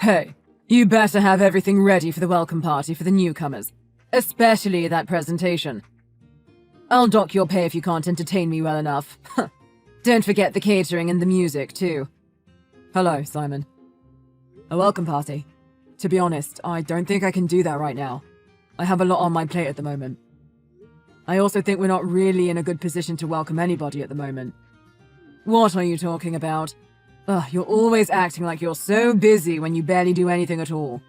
Hey, you better have everything ready for the welcome party for the newcomers, especially that presentation. I'll dock your pay if you can't entertain me well enough. Don't forget the catering and the music, too. Hello, Simon. A welcome party? To be honest, I don't think I can do that right now. I have a lot on my plate at the moment. I also think we're not really in a good position to welcome anybody at the moment. What are you talking about? Ugh, you're always acting like you're so busy when you barely do anything at all.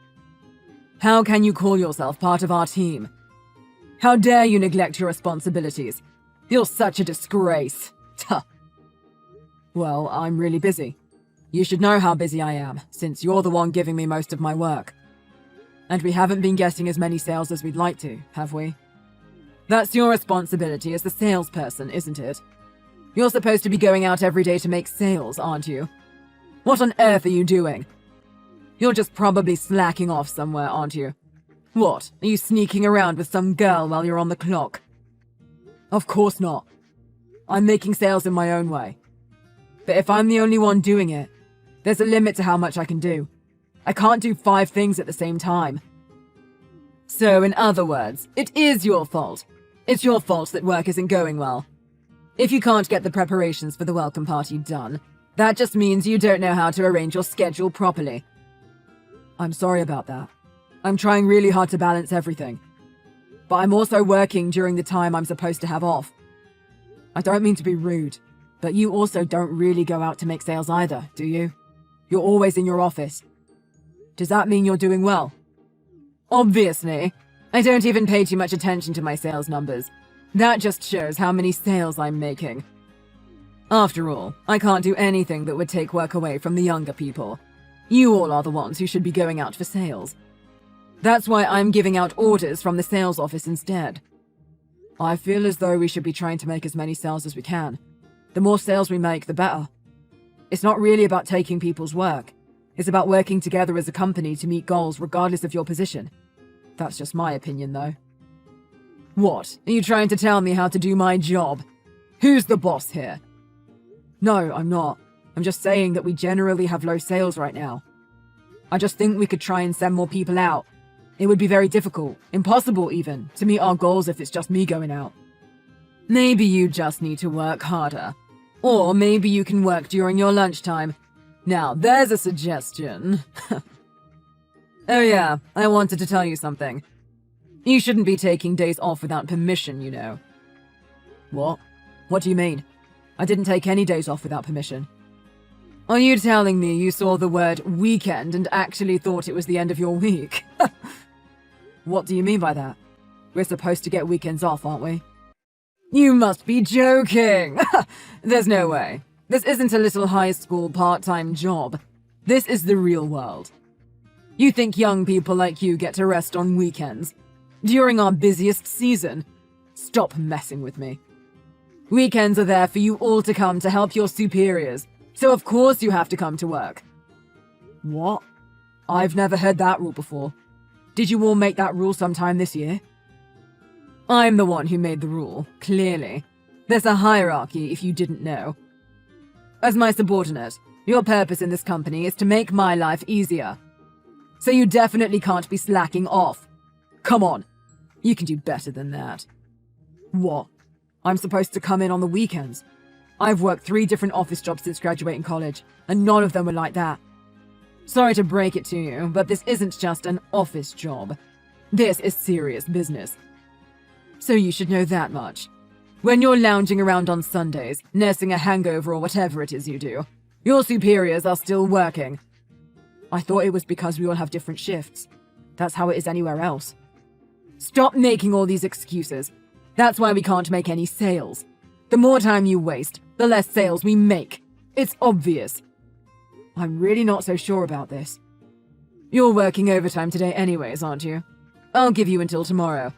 How can you call yourself part of our team? How dare you neglect your responsibilities? You're such a disgrace. Tuh. Well, I'm really busy. You should know how busy I am, since you're the one giving me most of my work. And we haven't been getting as many sales as we'd like to, have we? That's your responsibility as the salesperson, isn't it? You're supposed to be going out every day to make sales, aren't you? What on earth are you doing? You're just probably slacking off somewhere, aren't you? What, are you sneaking around with some girl while you're on the clock? Of course not. I'm making sales in my own way. But if I'm the only one doing it, there's a limit to how much I can do. I can't do 5 things at the same time. So, in other words, it is your fault. It's your fault that work isn't going well. If you can't get the preparations for the welcome party done, that just means you don't know how to arrange your schedule properly. I'm sorry about that. I'm trying really hard to balance everything. But I'm also working during the time I'm supposed to have off. I don't mean to be rude, but you also don't really go out to make sales either, do you? You're always in your office. Does that mean you're doing well? Obviously. I don't even pay too much attention to my sales numbers. That just shows how many sales I'm making. After all, I can't do anything that would take work away from the younger people. You all are the ones who should be going out for sales. That's why I'm giving out orders from the sales office instead. I feel as though we should be trying to make as many sales as we can. The more sales we make, the better. It's not really about taking people's work. It's about working together as a company to meet goals regardless of your position. That's just my opinion, though. What? Are you trying to tell me how to do my job? Who's the boss here? No, I'm not. I'm just saying that we generally have low sales right now. I just think we could try and send more people out. It would be very difficult, impossible even, to meet our goals if it's just me going out. Maybe you just need to work harder. Or maybe you can work during your lunchtime. Now, there's a suggestion. Oh yeah, I wanted to tell you something. You shouldn't be taking days off without permission, you know. What? What do you mean? I didn't take any days off without permission. Are you telling me you saw the word weekend and actually thought it was the end of your week? What do you mean by that? We're supposed to get weekends off, aren't we? You must be joking! There's no way. This isn't a little high school part-time job. This is the real world. You think young people like you get to rest on weekends? During our busiest season? Stop messing with me. Weekends are there for you all to come to help your superiors, so of course you have to come to work. What? I've never heard that rule before. Did you all make that rule sometime this year? I'm the one who made the rule, clearly. There's a hierarchy if you didn't know. As my subordinate, your purpose in this company is to make my life easier. So you definitely can't be slacking off. Come on, you can do better than that. What? I'm supposed to come in on the weekends? I've worked 3 different office jobs since graduating college, and none of them were like that. Sorry to break it to you, but this isn't just an office job. This is serious business. So you should know that much. When you're lounging around on Sundays, nursing a hangover or whatever it is you do, your superiors are still working. I thought it was because we all have different shifts. That's how it is anywhere else. Stop making all these excuses. That's why we can't make any sales. The more time you waste, the less sales we make. It's obvious. I'm really not so sure about this. You're working overtime today anyways, aren't you? I'll give you until tomorrow.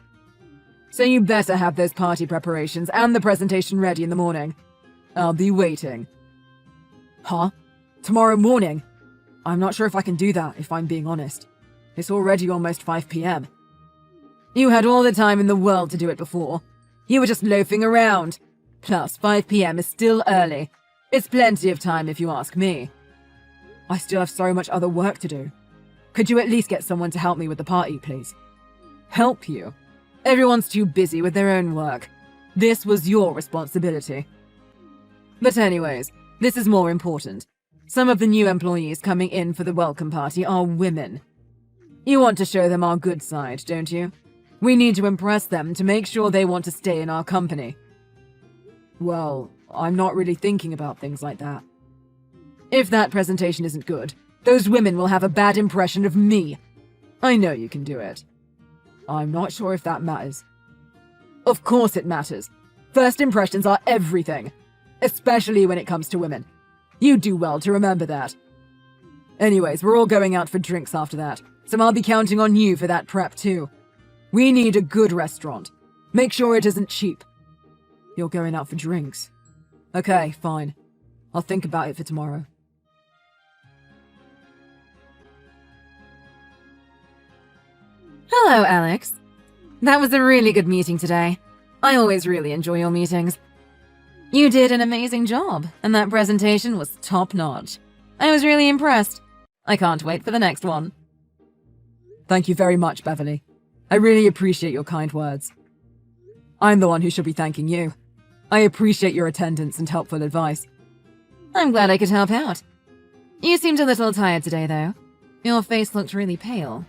So you better have those party preparations and the presentation ready in the morning. I'll be waiting. Huh? Tomorrow morning? I'm not sure if I can do that, if I'm being honest. It's already almost 5 p.m. You had all the time in the world to do it before. You were just loafing around. Plus, 5 p.m. is still early. It's plenty of time if you ask me. I still have so much other work to do. Could you at least get someone to help me with the party, please? Help you? Everyone's too busy with their own work. This was your responsibility. But anyways, this is more important. Some of the new employees coming in for the welcome party are women. You want to show them our good side, don't you? We need to impress them to make sure they want to stay in our company. Well, I'm not really thinking about things like that. If that presentation isn't good, those women will have a bad impression of me. I know you can do it. I'm not sure if that matters. Of course it matters. First impressions are everything, especially when it comes to women. You do well to remember that. Anyways, we're all going out for drinks after that, so I'll be counting on you for that prep too. We need a good restaurant. Make sure it isn't cheap. You're going out for drinks. Okay, fine. I'll think about it for tomorrow. Hello, Alex. That was a really good meeting today. I always really enjoy your meetings. You did an amazing job, and that presentation was top-notch. I was really impressed. I can't wait for the next one. Thank you very much, Beverly. I really appreciate your kind words. I'm the one who should be thanking you. I appreciate your attendance and helpful advice. I'm glad I could help out. You seemed a little tired today, though. Your face looked really pale.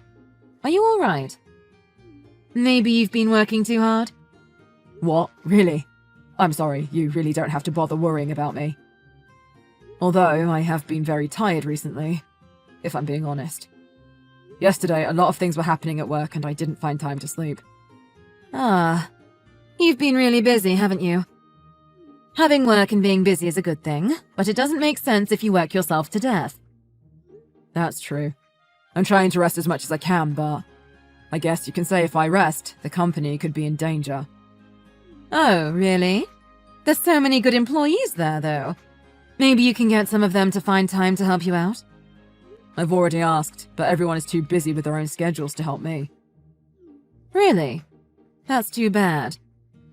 Are you all right? Maybe you've been working too hard? What? Really? I'm sorry, you really don't have to bother worrying about me. Although I have been very tired recently, if I'm being honest. Yesterday, a lot of things were happening at work and I didn't find time to sleep. Ah, you've been really busy, haven't you? Having work and being busy is a good thing, but it doesn't make sense if you work yourself to death. That's true. I'm trying to rest as much as I can, but I guess you can say if I rest, the company could be in danger. Oh, really? There's so many good employees there, though. Maybe you can get some of them to find time to help you out? I've already asked, but everyone is too busy with their own schedules to help me. Really? That's too bad.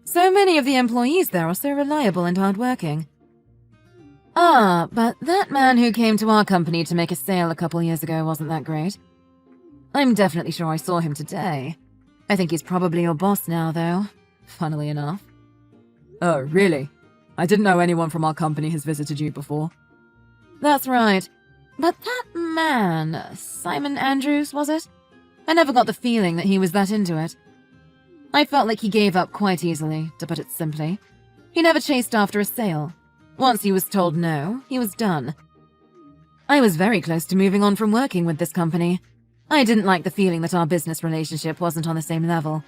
So many of the employees there are so reliable and hardworking. Ah, but that man who came to our company to make a sale a couple years ago wasn't that great. I'm definitely sure I saw him today. I think he's probably your boss now, though, funnily enough. Oh, really? I didn't know anyone from our company has visited you before. That's right. But that man, Simon Andrews, was it? I never got the feeling that he was that into it. I felt like he gave up quite easily, to put it simply. He never chased after a sale. Once he was told no, he was done. I was very close to moving on from working with this company. I didn't like the feeling that our business relationship wasn't on the same level.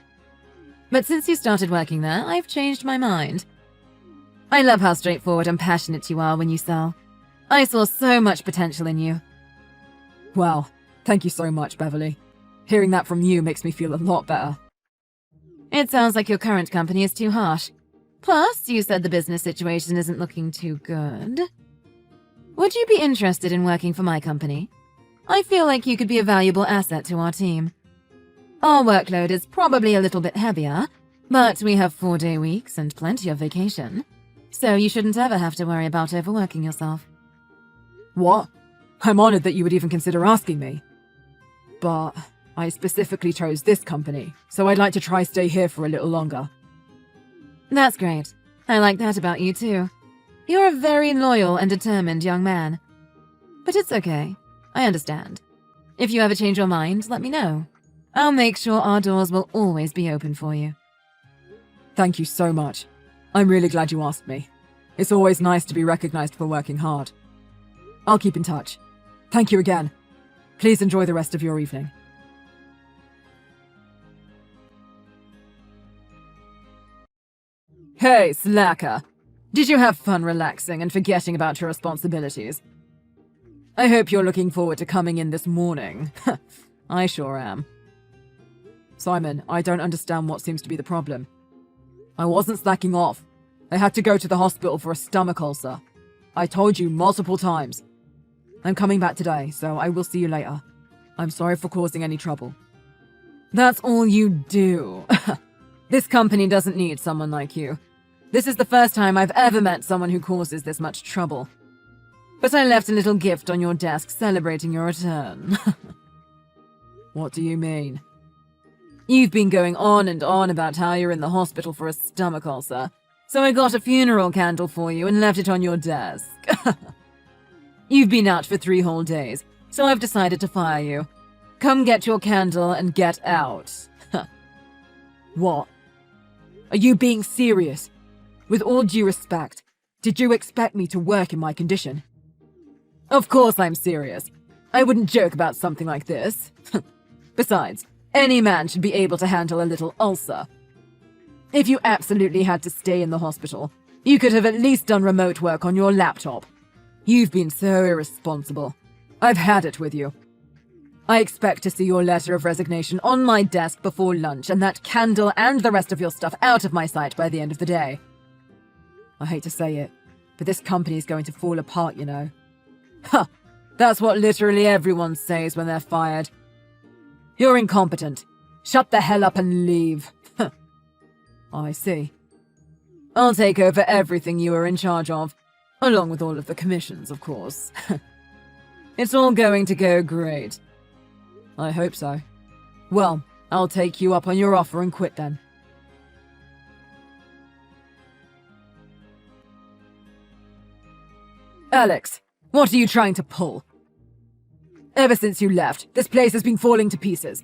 But since you started working there, I've changed my mind. I love how straightforward and passionate you are when you sell. I saw so much potential in you. Well, thank you so much, Beverly. Hearing that from you makes me feel a lot better. It sounds like your current company is too harsh. Plus, you said the business situation isn't looking too good. Would you be interested in working for my company? I feel like you could be a valuable asset to our team. Our workload is probably a little bit heavier, but we have 4-day weeks and plenty of vacation. So you shouldn't ever have to worry about overworking yourself. What? I'm honored that you would even consider asking me. But I specifically chose this company, so I'd like to try stay here for a little longer. That's great. I like that about you too. You're a very loyal and determined young man. But it's okay. I understand. If you ever change your mind, let me know. I'll make sure our doors will always be open for you. Thank you so much. I'm really glad you asked me. It's always nice to be recognized for working hard. I'll keep in touch. Thank you again. Please enjoy the rest of your evening. Hey, slacker. Did you have fun relaxing and forgetting about your responsibilities? I hope you're looking forward to coming in this morning. I sure am. Simon, I don't understand what seems to be the problem. I wasn't slacking off. I had to go to the hospital for a stomach ulcer. I told you multiple times. I'm coming back today, so I will see you later. I'm sorry for causing any trouble. That's all you do. This company doesn't need someone like you. This is the first time I've ever met someone who causes this much trouble. But I left a little gift on your desk celebrating your return. What do you mean? You've been going on and on about how you're in the hospital for a stomach ulcer, so I got a funeral candle for you and left it on your desk. You've been out for 3 whole days, so I've decided to fire you. Come get your candle and get out. What? Are you being serious? With all due respect, did you expect me to work in my condition? Of course I'm serious. I wouldn't joke about something like this. Besides, any man should be able to handle a little ulcer. If you absolutely had to stay in the hospital, you could have at least done remote work on your laptop. You've been so irresponsible. I've had it with you. I expect to see your letter of resignation on my desk before lunch and that candle and the rest of your stuff out of my sight by the end of the day. I hate to say it, but this company's going to fall apart, you know. Huh, that's what literally everyone says when they're fired. You're incompetent. Shut the hell up and leave. I see. I'll take over everything you are in charge of, along with all of the commissions, of course. It's all going to go great. I hope so. Well, I'll take you up on your offer and quit then. Alex, what are you trying to pull? Ever since you left, this place has been falling to pieces.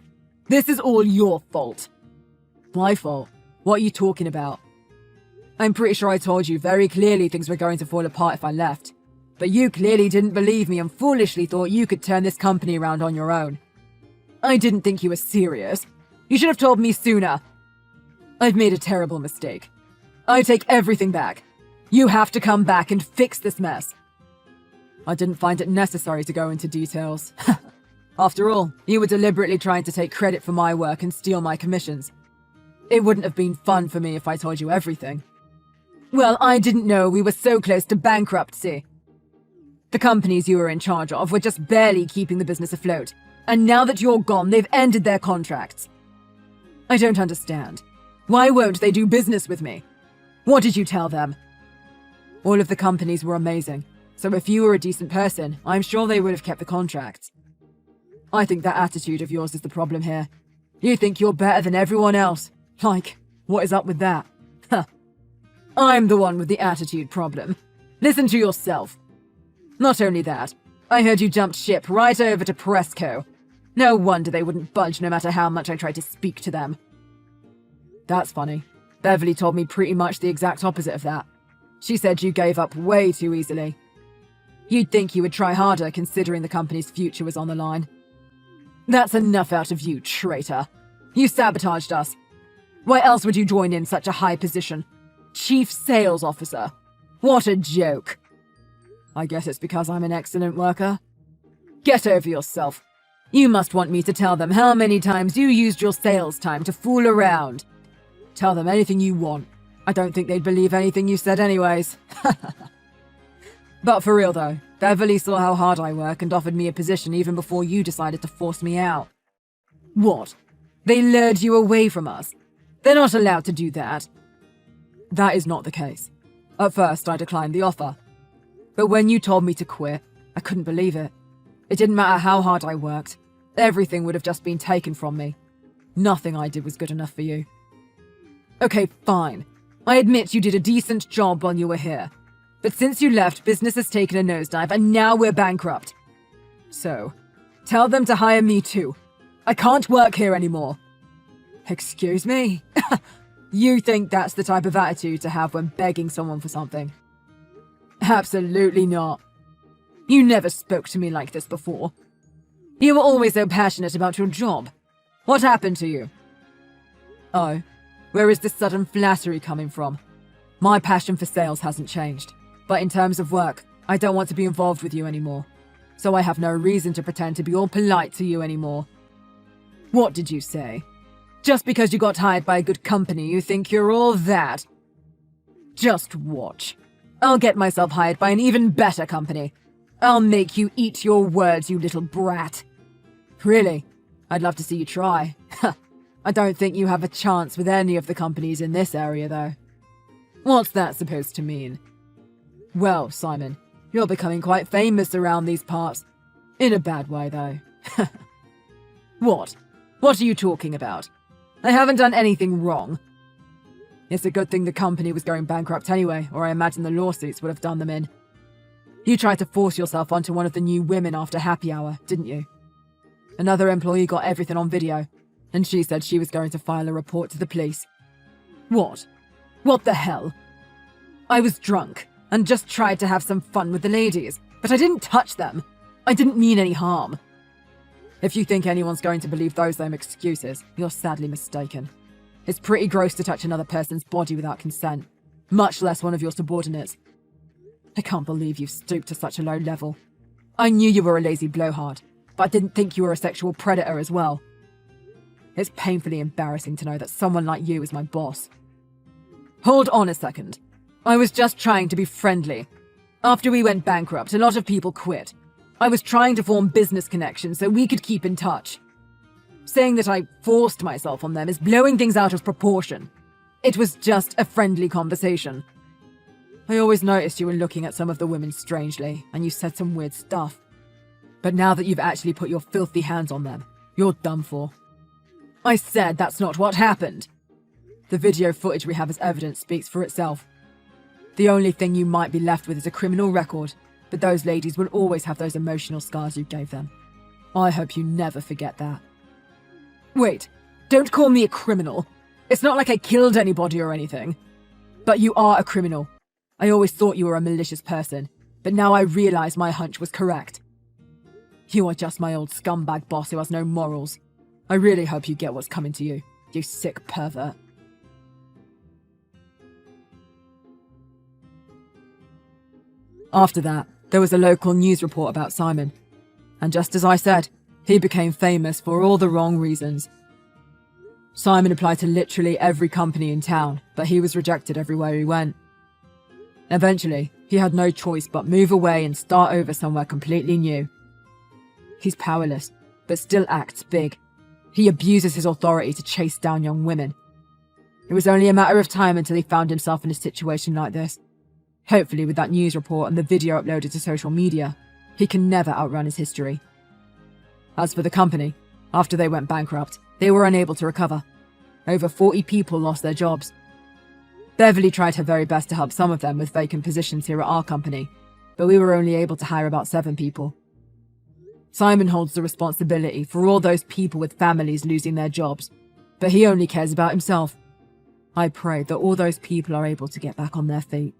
This is all your fault. My fault? What are you talking about? I'm pretty sure I told you very clearly things were going to fall apart if I left. But you clearly didn't believe me and foolishly thought you could turn this company around on your own. I didn't think you were serious. You should have told me sooner. I've made a terrible mistake. I take everything back. You have to come back and fix this mess. I didn't find it necessary to go into details. After all, you were deliberately trying to take credit for my work and steal my commissions. It wouldn't have been fun for me if I told you everything. Well, I didn't know we were so close to bankruptcy. The companies you were in charge of were just barely keeping the business afloat, and now that you're gone, they've ended their contracts. I don't understand. Why won't they do business with me? What did you tell them? All of the companies were amazing, so if you were a decent person, I'm sure they would have kept the contracts. I think that attitude of yours is the problem here. You think you're better than everyone else. Like, what is up with that? Huh. I'm the one with the attitude problem. Listen to yourself. Not only that, I heard you jumped ship right over to Presco. No wonder they wouldn't budge no matter how much I tried to speak to them. That's funny. Beverly told me pretty much the exact opposite of that. She said you gave up way too easily. You'd think you would try harder considering the company's future was on the line. That's enough out of you, traitor. You sabotaged us. Why else would you join in such a high position? Chief Sales Officer. What a joke. I guess it's because I'm an excellent worker. Get over yourself. You must want me to tell them how many times you used your sales time to fool around. Tell them anything you want. I don't think they'd believe anything you said anyways. But for real though, Beverly saw how hard I work and offered me a position even before you decided to force me out. What? They lured you away from us? They're not allowed to do that. That is not the case. At first, I declined the offer. But when you told me to quit, I couldn't believe it. It didn't matter how hard I worked. Everything would have just been taken from me. Nothing I did was good enough for you. Okay, fine. I admit you did a decent job while you were here. But since you left, business has taken a nosedive and now we're bankrupt. So, tell them to hire me too. I can't work here anymore. Excuse me? You think that's the type of attitude to have when begging someone for something? Absolutely not. You never spoke to me like this before. You were always so passionate about your job. What happened to you? Oh, where is this sudden flattery coming from? My passion for sales hasn't changed, but in terms of work, I don't want to be involved with you anymore. So I have no reason to pretend to be all polite to you anymore. What did you say? Just because you got hired by a good company, you think you're all that? Just watch. I'll get myself hired by an even better company. I'll make you eat your words, you little brat. Really? I'd love to see you try. I don't think you have a chance with any of the companies in this area, though. What's that supposed to mean? Well, Simon, you're becoming quite famous around these parts. In a bad way, though. What? What are you talking about? I haven't done anything wrong. It's a good thing the company was going bankrupt anyway, or I imagine the lawsuits would have done them in. You tried to force yourself onto one of the new women after happy hour, didn't you? Another employee got everything on video, and she said she was going to file a report to the police. What? What the hell? I was drunk, and just tried to have some fun with the ladies, but I didn't touch them. I didn't mean any harm. If you think anyone's going to believe those lame excuses, you're sadly mistaken. It's pretty gross to touch another person's body without consent, much less one of your subordinates. I can't believe you've stooped to such a low level. I knew you were a lazy blowhard, but I didn't think you were a sexual predator as well. It's painfully embarrassing to know that someone like you is my boss. Hold on a second. I was just trying to be friendly. After we went bankrupt, a lot of people quit. I was trying to form business connections so we could keep in touch. Saying that I forced myself on them is blowing things out of proportion. It was just a friendly conversation. I always noticed you were looking at some of the women strangely, and you said some weird stuff. But now that you've actually put your filthy hands on them, you're done for. I said that's not what happened. The video footage we have as evidence speaks for itself. The only thing you might be left with is a criminal record, but those ladies will always have those emotional scars you gave them. I hope you never forget that. Wait, don't call me a criminal. It's not like I killed anybody or anything. But you are a criminal. I always thought you were a malicious person, but now I realize my hunch was correct. You are just my old scumbag boss who has no morals. I really hope you get what's coming to you, you sick pervert. After that, there was a local news report about Simon. And just as I said, he became famous for all the wrong reasons. Simon applied to literally every company in town, but he was rejected everywhere he went. Eventually, he had no choice but move away and start over somewhere completely new. He's powerless, but still acts big. He abuses his authority to chase down young women. It was only a matter of time until he found himself in a situation like this. Hopefully, with that news report and the video uploaded to social media, he can never outrun his history. As for the company, after they went bankrupt, they were unable to recover. Over 40 people lost their jobs. Beverly tried her very best to help some of them with vacant positions here at our company, but we were only able to hire about 7 people. Simon holds the responsibility for all those people with families losing their jobs, but he only cares about himself. I pray that all those people are able to get back on their feet.